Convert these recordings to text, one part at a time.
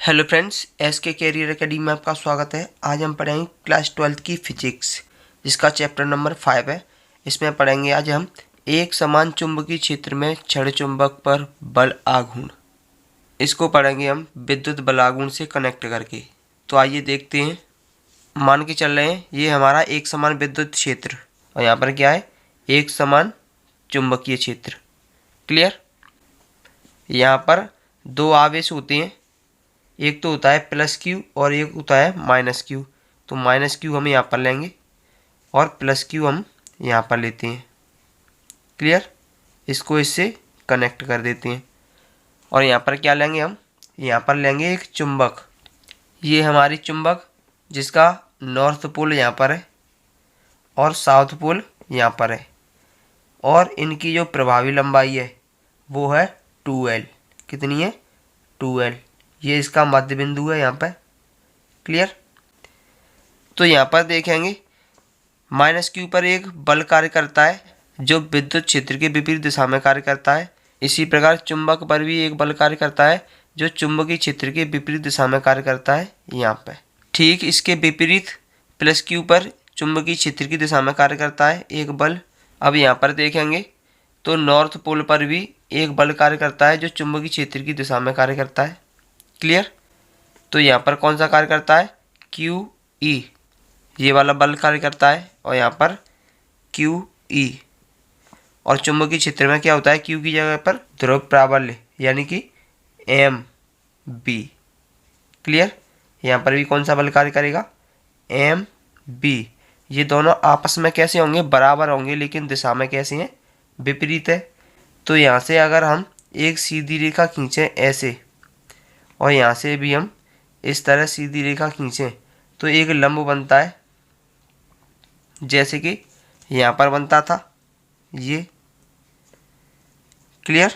Hello friends, SK career academy में आपका स्वागत है। आज हम पढ़ेंगे क्लास 12 की फिजिक्स, जिसका चैप्टर नंबर 5 है। इसमें पढ़ेंगे आज हम एक समान चुंबकीय क्षेत्र में छड़ चुंबक पर बल आघूर्ण। इसको पढ़ेंगे हम विद्युत बल आघूर्ण से कनेक्ट करके। तो आइए देखते हैं। मान के चल रहे हैं ये हमारा एक समान विद्युत क्षेत्र, और यहाँ पर क्या है, एक समान चुंबकीय क्षेत्र। क्लियर। यहाँ पर दो आवेश होते हैं, एक तो होता है प्लस क्यू और एक होता है माइनस क्यू। तो माइनस क्यू हम यहाँ पर लेंगे और प्लस क्यू हम यहाँ पर लेते हैं। क्लियर। इसको इससे कनेक्ट कर देते हैं। और यहाँ पर क्या लेंगे हम, यहाँ पर लेंगे एक चुंबक। ये हमारी चुंबक जिसका नॉर्थ पोल यहाँ पर है और साउथ पोल यहाँ पर है, और इनकी जो प्रभावी लंबाई है वो है 2L। कितनी है? 2L। ये इसका मध्य बिंदु है यहाँ पर। क्लियर। तो यहाँ पर देखेंगे माइनस क्यू पर एक बल कार्य करता है जो विद्युत क्षेत्र के विपरीत दिशा में कार्य करता है। इसी प्रकार चुंबक पर भी एक बल कार्य करता है जो चुंबकीय क्षेत्र के विपरीत दिशा में कार्य करता है यहाँ पर। ठीक इसके विपरीत प्लस क्यू पर चुंबकीय क्षेत्र की दिशा में कार्य करता है एक बल। अब यहाँ पर देखेंगे तो नॉर्थ पोल पर भी एक बल कार्य करता है जो चुंबकीय क्षेत्र की दिशा में कार्य करता है। क्लियर। तो यहाँ पर कौन सा कार्य करता है? क्यू ई, ये वाला बल कार्य करता है, और यहाँ पर क्यू ई। और चुंबकीय क्षेत्र में क्या होता है? क्यू की जगह पर ध्रुव प्राबल्य यानी कि एम बी। क्लियर। यहाँ पर भी कौन सा बल कार्य करेगा? M B. ये दोनों आपस में कैसे होंगे? बराबर होंगे, लेकिन दिशा में कैसे हैं? विपरीत है। तो यहाँ से अगर हम एक सीधी रेखा खींचें ऐसे, और यहाँ से भी हम इस तरह सीधी रेखा खींचें, तो एक लंब बनता है, जैसे कि यहाँ पर बनता था ये। क्लियर।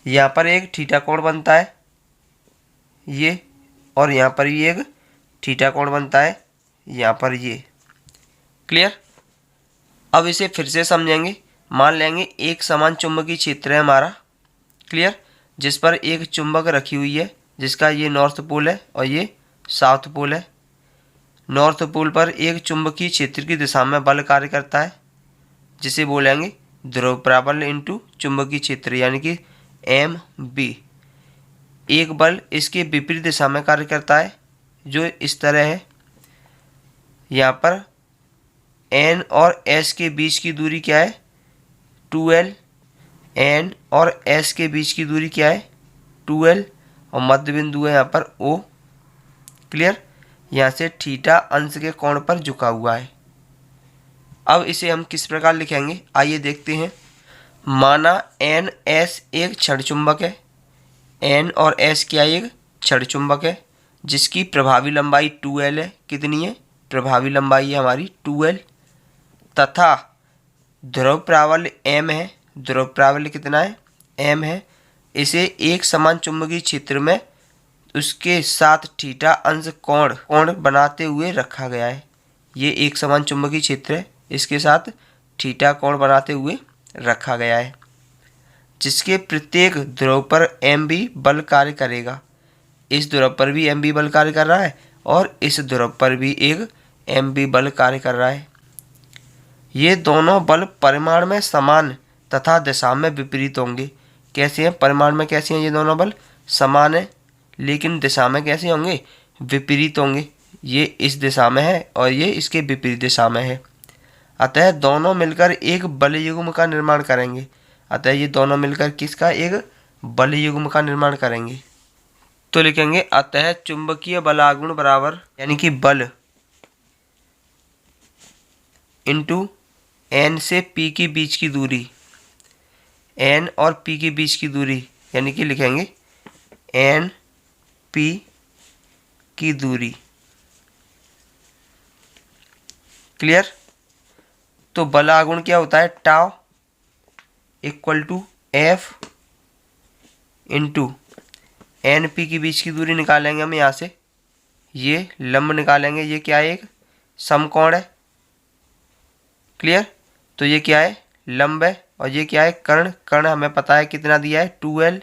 यहाँ पर एक थीटा कोण बनता है ये, और यहाँ पर भी एक थीटा कोण बनता है यहाँ पर ये। क्लियर। अब इसे फिर से समझेंगे। मान लेंगे एक समान चुंबकीय क्षेत्र है हमारा। क्लियर। जिस पर एक चुंबक रखी हुई है जिसका ये नॉर्थ पोल है और ये साउथ पोल है। नॉर्थ पोल पर एक चुंबकीय क्षेत्र की दिशा में बल कार्य करता है, जिसे बोलेंगे ध्रुव प्राबल्य इंटू चुंबकीय क्षेत्र यानी कि एम बी। एक बल इसके विपरीत दिशा में कार्य करता है जो इस तरह है। यहाँ पर एन और एस के बीच की दूरी क्या है? 2L। एन और एस के बीच की दूरी क्या है? 2L। और मध्य बिंदु है यहाँ पर O। क्लियर। यहाँ से थीटा अंश के कोण पर झुका हुआ है। अब इसे हम किस प्रकार लिखेंगे, आइए देखते हैं। माना एन एस एक छड़ चुंबक है। एन और एस क्या एक छड़ चुंबक है जिसकी प्रभावी लंबाई 2L है। कितनी है? प्रभावी लंबाई है हमारी 2L। तथा ध्रुव प्राबल्य m है। ध्रुव प्राबल्य कितना है? m है। इसे एक समान चुंबकीय क्षेत्र में उसके साथ थीटा अंश कोण बनाते हुए रखा गया है। ये एक समान चुंबकीय क्षेत्र है, इसके साथ थीटा कोण बनाते हुए रखा गया है, जिसके प्रत्येक ध्रुव पर एम बी बल कार्य करेगा। इस ध्रुव पर भी एम बी बल कार्य कर रहा है और इस ध्रुव पर भी एक एम बी बल कार्य कर रहा है। ये दोनों बल परिमाण में समान तथा दिशा में विपरीत होंगे। कैसे हैं? परिमाण में कैसे हैं ये दोनों बल? समान है, लेकिन दिशा में कैसे होंगे? विपरीत होंगे। ये इस दिशा में है और ये इसके विपरीत दिशा में है। अतः दोनों मिलकर एक बल युग्म का निर्माण करेंगे। अतः ये दोनों मिलकर किसका? एक बल युग्म का निर्माण करेंगे। तो लिखेंगे अतः चुंबकीय बल आघूर्ण बराबर यानी कि बल इंटू एन से पी के बीच की दूरी, एन और पी के बीच की दूरी यानी कि लिखेंगे एन पी की दूरी। क्लियर। तो बल आघूर्ण क्या होता है? Tau equal to F into N P के बीच की दूरी निकालेंगे हम यहाँ से। ये लंब निकालेंगे, ये क्या है? एक समकोण है। क्लियर। तो ये क्या है? लंब है। और ये क्या है? कर्ण। कर्ण हमें पता है कितना दिया है? 2L।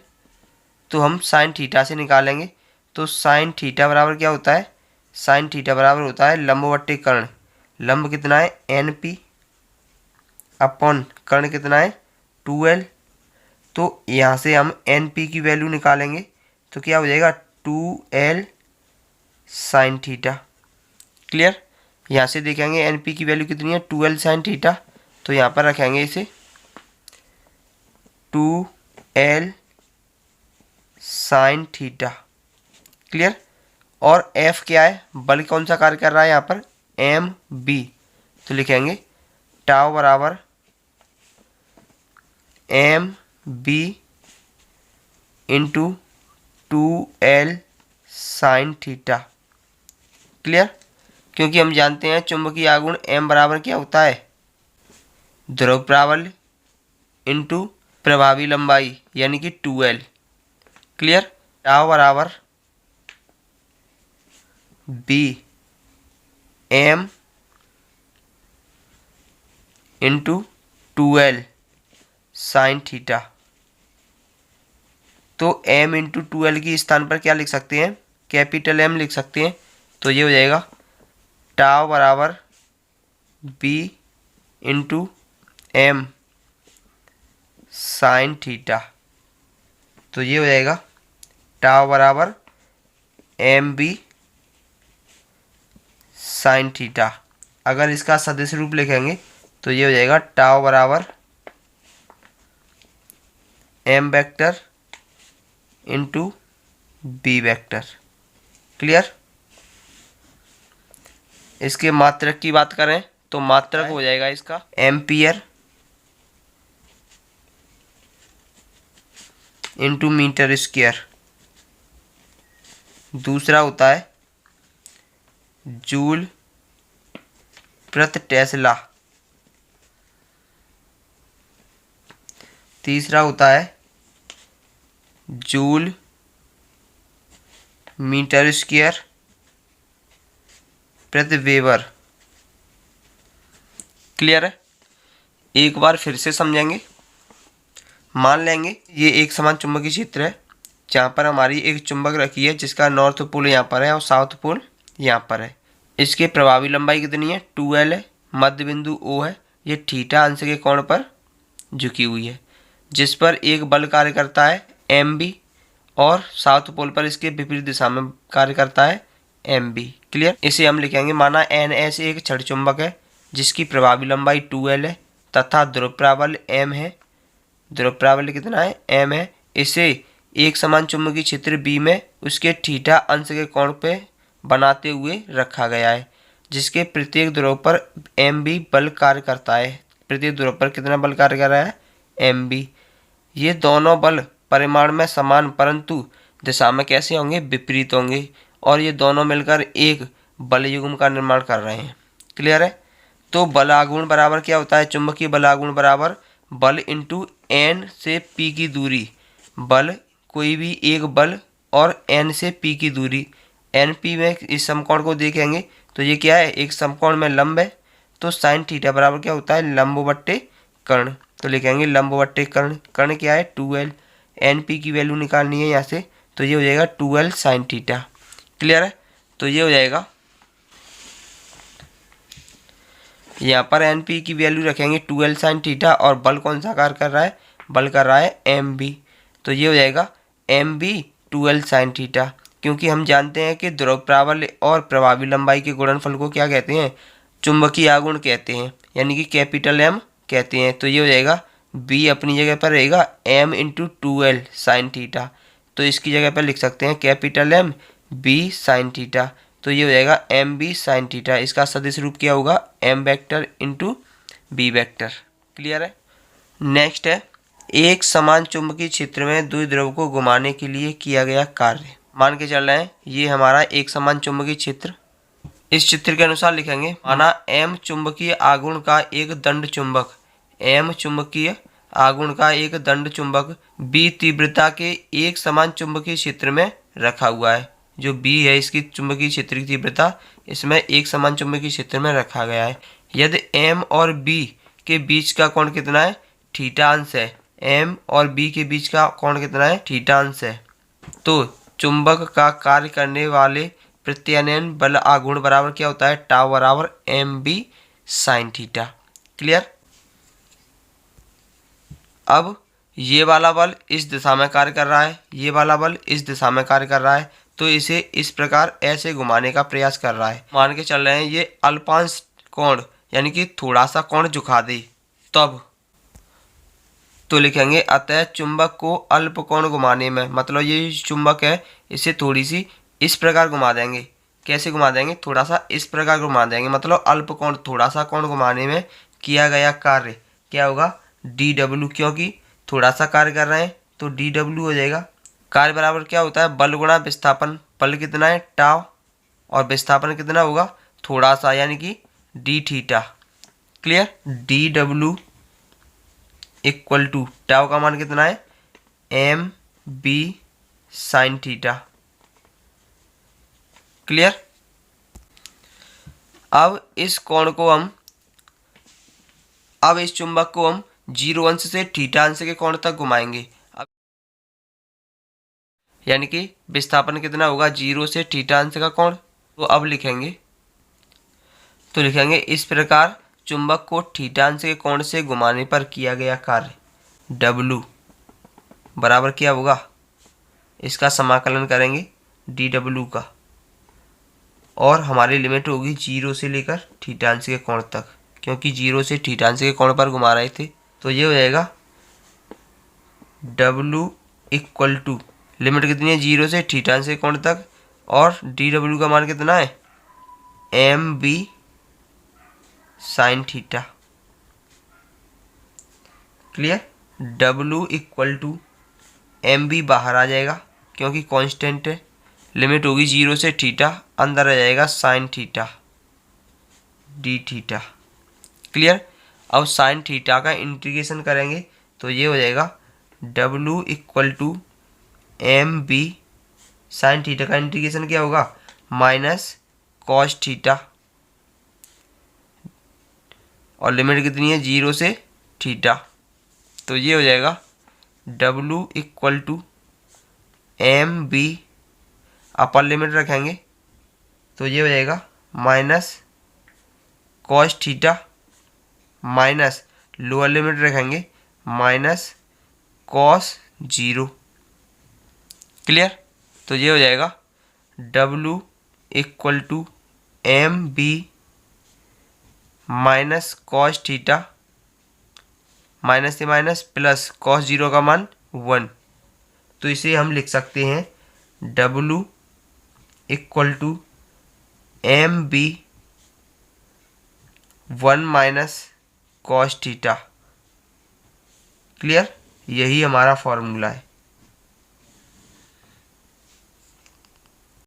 तो हम साइन थीटा से निकालेंगे। तो साइन थीटा बराबर क्या होता है, साइन थीटा बराबर होता है लंब बट्टे कर्ण। लंब कितना है एन पी अपॉन कर्ण कितना है 2l। तो यहाँ से हम एन पी की वैल्यू निकालेंगे तो क्या हो जाएगा 2l साइन थीटा। क्लियर। यहाँ से देखेंगे एन पी की वैल्यू कितनी है 2l साइन थीटा, तो यहाँ पर रखेंगे इसे 2l साइन थीटा। क्लियर। और F क्या है, बल कौन सा कार्य कर रहा है यहाँ पर एम बी, तो लिखेंगे टाउ बराबर M B into 2l sine theta. Clear. क्योंकि हम जानते हैं चुंबकीय आघूर्ण m बराबर क्या होता है ध्रुव प्राबल्य इंटू प्रभावी लंबाई यानी कि 2l। क्लियर। टाउ बराबर B M into 2l sine theta. तो m इंटू 2l की स्थान पर क्या लिख सकते हैं, कैपिटल M लिख सकते हैं। तो ये हो जाएगा टाउ बराबर B into M sine theta. तो ये हो जाएगा टाउ बराबर एम बी साइन थीटा। अगर इसका सदिश रूप लिखेंगे तो ये हो जाएगा टाउ बराबर M vector into B vector. Clear. इसके मात्रक की बात करें तो मात्रक हो जाएगा इसका एम्पियर इंटू मीटर स्क्वायर। दूसरा होता है जूल प्रति टेस्ला। तीसरा होता है जूल मीटर स्क्वायर प्रति वेबर। क्लियर है। एक बार फिर से समझेंगे। मान लेंगे ये एक समान चुंबकीय क्षेत्र है जहाँ पर हमारी एक चुंबक रखी है जिसका नॉर्थ पोल यहाँ पर है और साउथ पोल यहाँ पर है। इसके प्रभावी लंबाई कितनी है 2l है, मध्य बिंदु O है, ये थीटा अंश के कोण पर झुकी हुई है जिस पर एक बल कार्य करता है mb और साउथ पोल पर इसके विपरीत दिशा में कार्य करता है mb। क्लियर। इसे हम लिखेंगे माना ns एक छड़ चुंबक है जिसकी प्रभावी लंबाई 2l है तथा ध्रुव प्राबल्य m है। ध्रुव प्राबल्य कितना है m है। इसे एक समान चुंबकीय क्षेत्र B में उसके थीटा अंश के कोण पे बनाते हुए रखा गया है जिसके प्रत्येक ध्रुव पर mb बल कार्य करता है। प्रत्येक ध्रुव पर कितना बल कार्य कर रहा है mb। ये दोनों बल परिमाण में समान परंतु दिशा में कैसे होंगे, विपरीत होंगे और ये दोनों मिलकर एक बल युग्म का निर्माण कर रहे हैं। क्लियर है। तो बल आघूर्ण बराबर क्या होता है, चुंबकीय बल आघूर्ण बराबर बल इंटू n से p की दूरी। बल कोई भी एक बल और n से p की दूरी। np में इस समकोण को देखेंगे तो ये क्या है, एक समकोण में लंब है तो साइन थीटा बराबर क्या होता है लंब बट्टे कर्ण। तो लिखेंगे लंब बट्टे कर्ण। कर्ण क्या है 2l। np की वैल्यू निकालनी है यहाँ से तो ये हो जाएगा 2l साइन थीटा। क्लियर है। तो ये हो जाएगा यहाँ पर np की वैल्यू रखेंगे 2l साइन थीटा और बल कौन सा कार्य कर रहा है, बल कर रहा है mb। तो ये हो जाएगा mb 2l साइन थीटा। क्योंकि हम जानते हैं कि ध्रुव प्राबल्य और प्रभावी लंबाई के गुणनफल को क्या कहते हैं, चुंबकीय आघूर्ण कहते हैं यानी कि कैपिटल M कहते हैं। तो ये हो जाएगा b अपनी जगह पर रहेगा m into 2l sine theta. तो इसकी जगह पर लिख सकते हैं capital M b sign theta. तो ये हो जाएगा एम बी साइन थीटा। इसका सदिश रूप क्या होगा m vector into B vector. Clear है। नेक्स्ट है एक समान चुंबकीय क्षेत्र में द्विध्रुव को घुमाने के लिए किया गया कार्य। मान के चल रहे हैं ये हमारा एक समान चुंबकीय क्षेत्र। इस चित्र के अनुसार लिखेंगे माना m चुंबकीय आघूर्ण का एक दंड चुंबक, m चुंबकीय आघूर्ण का एक दंड चुंबक b तीव्रता के एक समान चुंबकीय क्षेत्र में रखा हुआ है। जो b है इसकी चुंबकीय क्षेत्र की तीव्रता इसमें एक समान चुंबकीय क्षेत्र में रखा गया है। यदि m और b के बीच का कोण कितना है, थीटा अंश है। m और b के बीच का कोण कितना है, थीटा अंश है। तो चुंबक का कार्य करने वाले प्रत्यानयन बल आघूर्ण बराबर क्या होता है, टाउ बराबर M B sine theta. Clear. अब ये वाला बल इस दिशा में कार्य कर रहा है, ये वाला बल इस दिशा में कार्य कर रहा है, तो इसे इस प्रकार ऐसे घुमाने का प्रयास कर रहा है। मान के चल रहे हैं ये अल्पांश कोण यानी कि थोड़ा सा कोण झुका दे, तब तो लिखेंगे अतः चुंबक को अल्प कोण घुमाने में, मतलब ये चुंबक है इसे थोड़ी सी इस प्रकार घुमा देंगे। कैसे घुमा देंगे, थोड़ा सा इस प्रकार घुमा देंगे, मतलब अल्प कोण थोड़ा सा कोण घुमाने में किया गया कार्य क्या होगा, डी डब्ल्यू, क्योंकि थोड़ा सा कार्य कर रहे हैं तो डी डब्ल्यू हो जाएगा। कार्य बराबर क्या होता है, बल गुणा विस्थापन। बल कितना है, टाव, और विस्थापन कितना होगा, थोड़ा सा, यानी कि D theta. Clear. D W equal to tau का मान कितना है, M B sine theta. Clear. अब इस चुंबक को हम 0 अंश से थीटा अंश के कोण तक घुमाएंगे। यानी कि विस्थापन कितना होगा, 0 से थीटा अंश का कोण। तो अब लिखेंगे इस प्रकार चुंबक को थीटा अंश के कोण से घुमाने पर किया गया कार्य W बराबर क्या होगा, इसका समाकलन करेंगे dW का, और हमारी लिमिट होगी 0 से लेकर थीटा अंश के कोण तक, क्योंकि 0 से थीटा अंश के कोण पर घुमा रहे थे। तो ये हो जाएगा W इक्वल टू, लिमिट कितनी है, 0 से थीटा अंश के कोण तक, और dW का मान कितना है, M B sine theta. Clear. W equal to M B बाहर आ जाएगा क्योंकि कांस्टेंट है, लिमिट होगी 0 से थीटा, अंदर आ जाएगा sine theta d theta. Clear. अब साइन थीटा का इंटीग्रेशन करेंगे तो ये हो जाएगा W equal to M B sine theta का इंटीग्रेशन क्या होगा, माइनस कॉस थीटा, और लिमिट कितनी है, 0 से थीटा। तो ये हो जाएगा W equal to M B, upper limit रखेंगे तो ये हो जाएगा minus cos theta, minus lower limit रखेंगे माइनस कॉस 0। क्लियर। तो ये हो जाएगा W equal to M B minus cos theta, minus से माइनस प्लस कॉस 0 का मान 1। तो इसे हम लिख सकते हैं W equal to M B 1 minus cos theta. Clear. यही हमारा फॉर्मूला है।